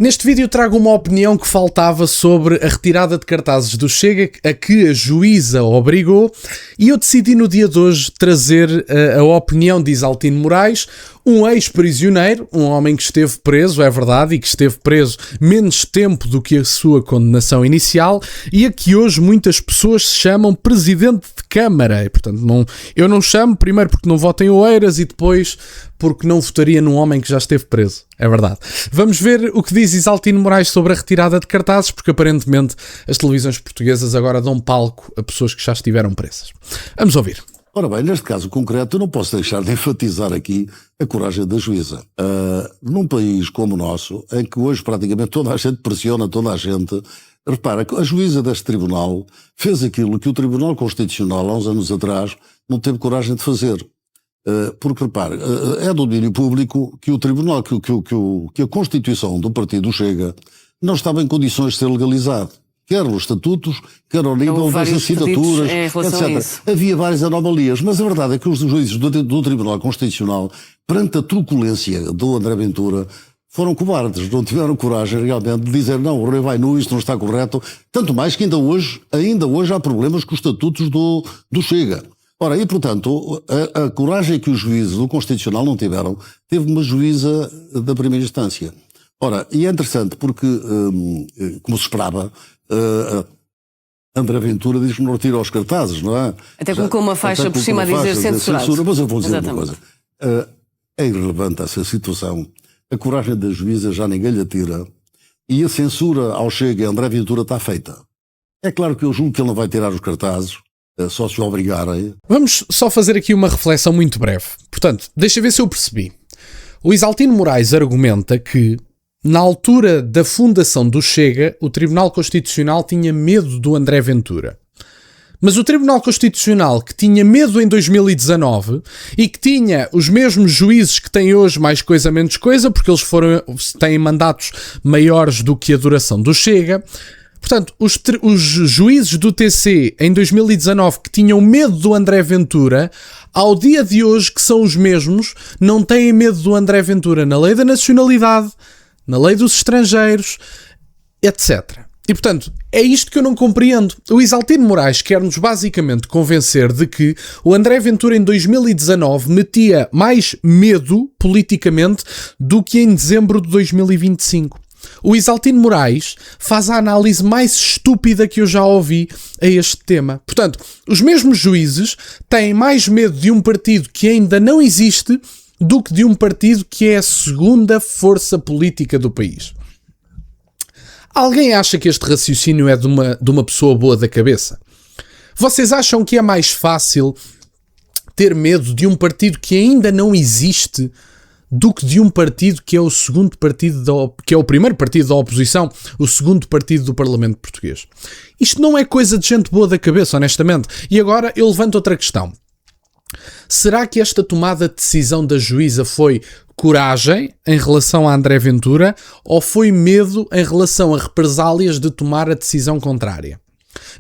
Neste vídeo trago uma opinião que faltava sobre a retirada de cartazes do Chega a que a juíza obrigou, e eu decidi no dia de hoje trazer a opinião de Isaltino Moraes, um ex-prisioneiro, um homem que esteve preso, é verdade, e que esteve preso menos tempo do que a sua condenação inicial, e a que hoje muitas pessoas se chamam Presidente de Câmara. E, portanto, eu não chamo, primeiro porque não voto em Oeiras e depois porque não votaria num homem que já esteve preso. É verdade. Vamos ver o que diz Isaltino Moraes sobre a retirada de cartazes, porque aparentemente as televisões portuguesas agora dão palco a pessoas que já estiveram presas. Vamos ouvir. Ora bem, neste caso concreto, eu não posso deixar de enfatizar aqui a coragem da juíza. Num país como o nosso, em que hoje praticamente toda a gente pressiona toda a gente, repara, a juíza deste tribunal fez aquilo que o Tribunal Constitucional, há uns anos atrás, não teve coragem de fazer. Porque, repare, é do domínio público que o Tribunal, que a Constituição do Partido Chega não estava em condições de ser legalizado. Quer os estatutos, quer ao nível das assinaturas, etc. Havia várias anomalias, mas a verdade é que os juízes do Tribunal Constitucional, perante a truculência do André Ventura, foram cobardes, não tiveram coragem realmente de dizer não, o rei vai nu, isto não está correto, tanto mais que ainda hoje há problemas com os estatutos do Chega. Ora, e portanto, a coragem que os juízes do Constitucional não tiveram, teve uma juíza da primeira instância. Ora, e é interessante porque, como se esperava, André Ventura diz que não retira os cartazes, não é? Até colocou uma faixa por cima a dizer censurado. Mas eu vou dizer uma coisa. É irrelevante essa situação. A coragem da juíza já ninguém lhe atira. E a censura ao Chega e André Ventura está feita. É claro que eu julgo que ele não vai tirar os cartazes, só se o obrigarem. Vamos só fazer aqui uma reflexão muito breve. Portanto, deixa ver se eu percebi. O Isaltino Moraes argumenta que, na altura da fundação do Chega, o Tribunal Constitucional tinha medo do André Ventura. Mas o Tribunal Constitucional, que tinha medo em 2019 e que tinha os mesmos juízes que tem hoje, mais coisa menos coisa, porque eles têm mandatos maiores do que a duração do Chega. Portanto, os juízes do TC em 2019 que tinham medo do André Ventura, ao dia de hoje, que são os mesmos, não têm medo do André Ventura na lei da nacionalidade, na lei dos estrangeiros, etc. E, portanto, é isto que eu não compreendo. O Isaltino Moraes quer-nos basicamente convencer de que o André Ventura em 2019 metia mais medo politicamente do que em dezembro de 2025. O Isaltino Moraes faz a análise mais estúpida que eu já ouvi a este tema. Portanto, os mesmos juízes têm mais medo de um partido que ainda não existe do que de um partido que é a segunda força política do país. Alguém acha que este raciocínio é de uma pessoa boa da cabeça? Vocês acham que é mais fácil ter medo de um partido que ainda não existe do que de um partido que é o segundo partido, que é o primeiro partido da oposição, o segundo partido do Parlamento Português? Isto não é coisa de gente boa da cabeça, honestamente. E agora eu levanto outra questão. Será que esta tomada de decisão da juíza foi coragem em relação a André Ventura ou foi medo em relação a represálias de tomar a decisão contrária?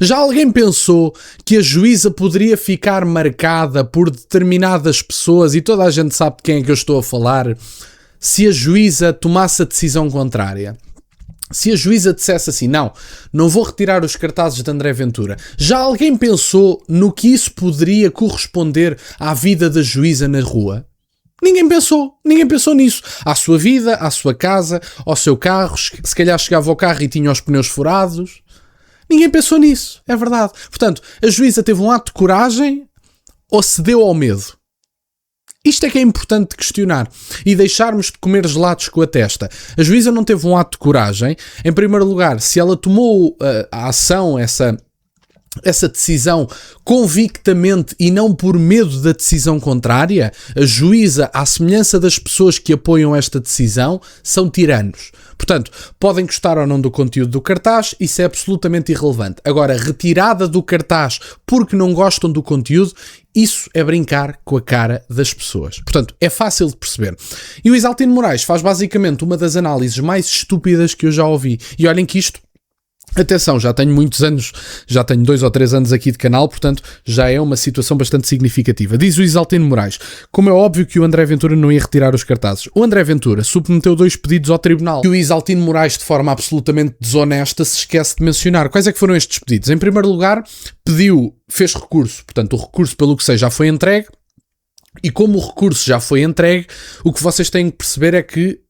Já alguém pensou que a juíza poderia ficar marcada por determinadas pessoas, e toda a gente sabe de quem é que eu estou a falar, se a juíza tomasse a decisão contrária? Se a juíza dissesse assim, não vou retirar os cartazes de André Ventura, já alguém pensou no que isso poderia corresponder à vida da juíza na rua? Ninguém pensou nisso. À sua vida, à sua casa, ao seu carro, se calhar chegava ao carro e tinha os pneus furados. Ninguém pensou nisso, é verdade. Portanto, a juíza teve um ato de coragem ou cedeu ao medo? Isto é que é importante questionar e deixarmos de comer gelados com a testa. A juíza não teve um ato de coragem. Em primeiro lugar, se ela tomou a ação, essa decisão convictamente e não por medo da decisão contrária, a juíza, à semelhança das pessoas que apoiam esta decisão, são tiranos. Portanto, podem gostar ou não do conteúdo do cartaz, isso é absolutamente irrelevante. Agora, retirada do cartaz porque não gostam do conteúdo, isso é brincar com a cara das pessoas. Portanto, é fácil de perceber. E o Isaltino Moraes faz basicamente uma das análises mais estúpidas que eu já ouvi. E olhem que isto Atenção, já tenho muitos anos, já tenho 2 ou 3 anos aqui de canal, portanto já é uma situação bastante significativa. Diz o Isaltino Moraes: como é óbvio que o André Ventura não ia retirar os cartazes. O André Ventura submeteu 2 pedidos ao tribunal. E o Isaltino Moraes, de forma absolutamente desonesta, se esquece de mencionar. Quais é que foram estes pedidos? Em primeiro lugar, fez recurso. Portanto, o recurso, pelo que seja, já foi entregue. E como o recurso já foi entregue, o que vocês têm que perceber é que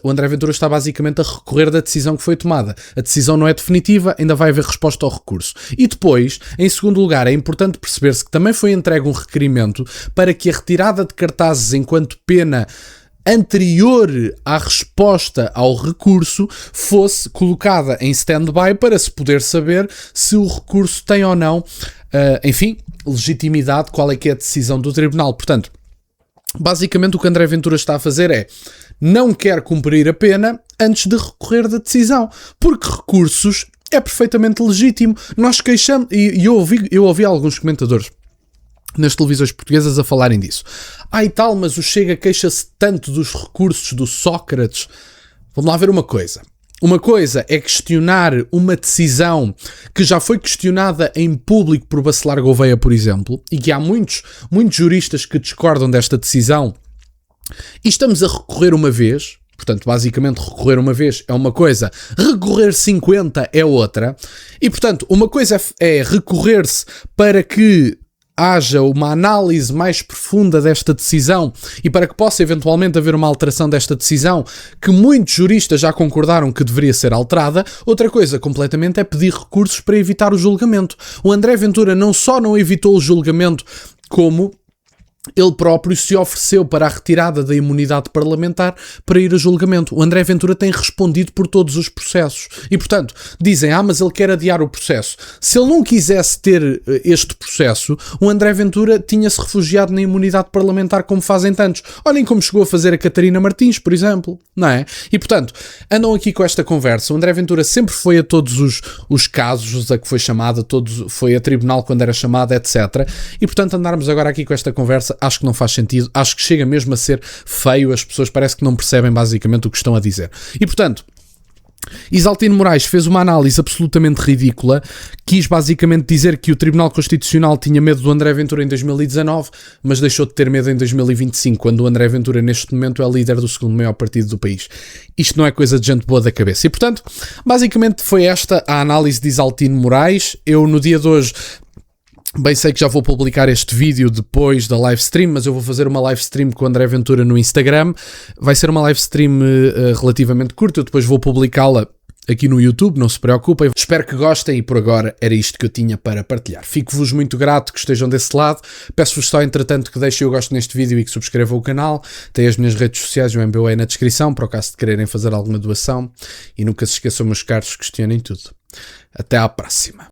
o André Ventura está basicamente a recorrer da decisão que foi tomada. A decisão não é definitiva, ainda vai haver resposta ao recurso. E depois, em segundo lugar, é importante perceber-se que também foi entregue um requerimento para que a retirada de cartazes enquanto pena anterior à resposta ao recurso fosse colocada em stand-by para se poder saber se o recurso tem ou não, legitimidade, qual é que é a decisão do tribunal. Portanto, basicamente o que André Ventura está a fazer é não quer cumprir a pena antes de recorrer da decisão, porque recursos é perfeitamente legítimo. Nós queixamos, e eu ouvi alguns comentadores nas televisões portuguesas a falarem disso. E tal, mas o Chega queixa-se tanto dos recursos do Sócrates. Vamos lá ver uma coisa. Uma coisa é questionar uma decisão que já foi questionada em público por Bacelar Gouveia, por exemplo, e que há muitos juristas que discordam desta decisão, e estamos a recorrer uma vez. Portanto, basicamente, recorrer uma vez é uma coisa, recorrer 50 é outra, e portanto, uma coisa é recorrer-se para que haja uma análise mais profunda desta decisão e para que possa eventualmente haver uma alteração desta decisão que muitos juristas já concordaram que deveria ser alterada. Outra coisa completamente é pedir recursos para evitar o julgamento. O André Ventura não só não evitou o julgamento, como ele próprio se ofereceu para a retirada da imunidade parlamentar para ir a julgamento. O André Ventura tem respondido por todos os processos. E, portanto, dizem, mas ele quer adiar o processo. Se ele não quisesse ter este processo, o André Ventura tinha-se refugiado na imunidade parlamentar, como fazem tantos. Olhem como chegou a fazer a Catarina Martins, por exemplo. Não é? E, portanto, andam aqui com esta conversa. O André Ventura sempre foi a todos os casos a que foi chamado, foi a tribunal quando era chamado, etc. E, portanto, andarmos agora aqui com esta conversa, acho que não faz sentido, acho que chega mesmo a ser feio, as pessoas parece que não percebem basicamente o que estão a dizer. E portanto, Isaltino Moraes fez uma análise absolutamente ridícula, quis basicamente dizer que o Tribunal Constitucional tinha medo do André Ventura em 2019, mas deixou de ter medo em 2025, quando o André Ventura neste momento é líder do segundo maior partido do país. Isto não é coisa de gente boa da cabeça. E portanto, basicamente foi esta a análise de Isaltino Moraes. Eu no dia de hoje bem sei que já vou publicar este vídeo depois da live stream, mas eu vou fazer uma live stream com o André Ventura no Instagram. Vai ser uma live stream relativamente curta, eu depois vou publicá-la aqui no YouTube, não se preocupem. Espero que gostem e por agora era isto que eu tinha para partilhar. Fico-vos muito grato que estejam desse lado. Peço-vos só, entretanto, que deixem o gosto neste vídeo e que subscrevam o canal. Tem as minhas redes sociais e o MBA na descrição, para o caso de quererem fazer alguma doação. E nunca se esqueçam, meus caros, questionem tudo. Até à próxima.